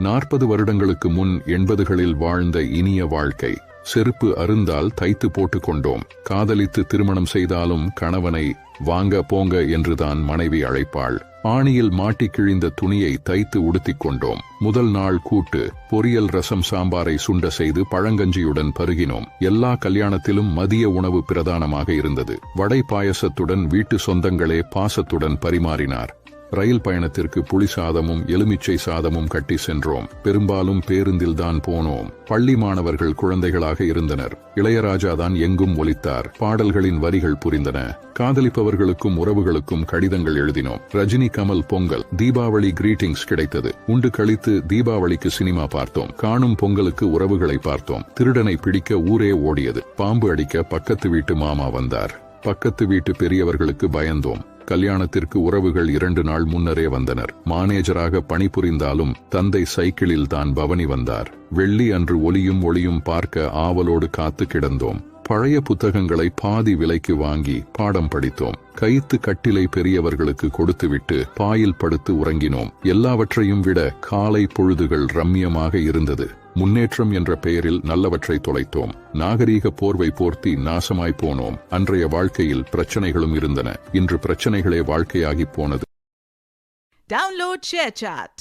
40 வருடங்களுக்கு முன் 80களில் வாழ்ந்த இனிய வாழ்க்கை. செருப்பு அருந்தால் தைத்து போட்டுக் கொண்டோம். காதலித்து திருமணம் செய்தாலும் கணவனை வாங்க போங்க என்றுதான் மனைவி அழைப்பாள். ஆணியில் மாட்டி கிழிந்த துணியை தைத்து உடுத்திக் கொண்டோம். முதல் நாள் கூட்டு, பொரியல், ரசம், சாம்பாரை சுண்ட செய்து பழங்கஞ்சியுடன் பருகினோம். எல்லா கல்யாணத்திலும் மதிய உணவு பிரதானமாக இருந்தது. வடை பாயசத்துடன் வீட்டு சொந்தங்களே பாசத்துடன் பரிமாறினார். ரயில் பயணத்திற்கு புளி சாதமும் எலுமிச்சை சாதமும் கட்டி சென்றோம். பெரும்பாலும் பேருந்தில் தான் போனோம். பள்ளி மாணவர்கள் குழந்தைகளாக இருந்தனர். இளையராஜா தான் எங்கும் ஒலித்தார். பாடல்களின் வரிகள் புரிந்தன. காதலிப்பவர்களுக்கும் உறவுகளுக்கும் கடிதங்கள் எழுதினோம். ரஜினி, கமல் பொங்கல், தீபாவளி கிரீட்டிங்ஸ் கிடைத்தது. உண்டு கழித்து தீபாவளிக்கு சினிமா பார்த்தோம். காணும் பொங்கலுக்கு உறவுகளை பார்த்தோம். திருடனை பிடிக்க ஊரே ஓடியது. பாம்பு அடிக்க பக்கத்து வீட்டு மாமா வந்தார். பக்கத்து வீட்டு பெரியவர்களுக்கு பயந்தோம். கல்யாணத்திற்கு உறவுகள் 2 நாள் முன்னரே வந்தனர். மானேஜராக பணிபுரிந்தாலும் தந்தை சைக்கிளில் தான் பவனி வந்தார். வெள்ளி அன்று ஒளியும் ஒளியும் பார்க்க ஆவலோடு காத்து கிடந்தோம். பழைய புத்தகங்களை பாதி விலைக்கு வாங்கி பாடம் படித்தோம். கைத்து கட்டிலை பெரியவர்களுக்கு கொடுத்துவிட்டு பாயில் படுத்து உறங்கினோம். எல்லாவற்றையும் விட காலை பொழுதுகள் ரம்மியமாக இருந்தது. முன்னேற்றம் என்ற பெயரில் நல்லவற்றை தொலைத்தோம். நாகரீக போர்வை போர்த்தி நாசமாய் போனோம். அன்றைய வாழ்க்கையில் பிரச்சனைகளும் இருந்தன. இன்று பிரச்சனைகளே வாழ்க்கையாகி போனது. Download ShareChat.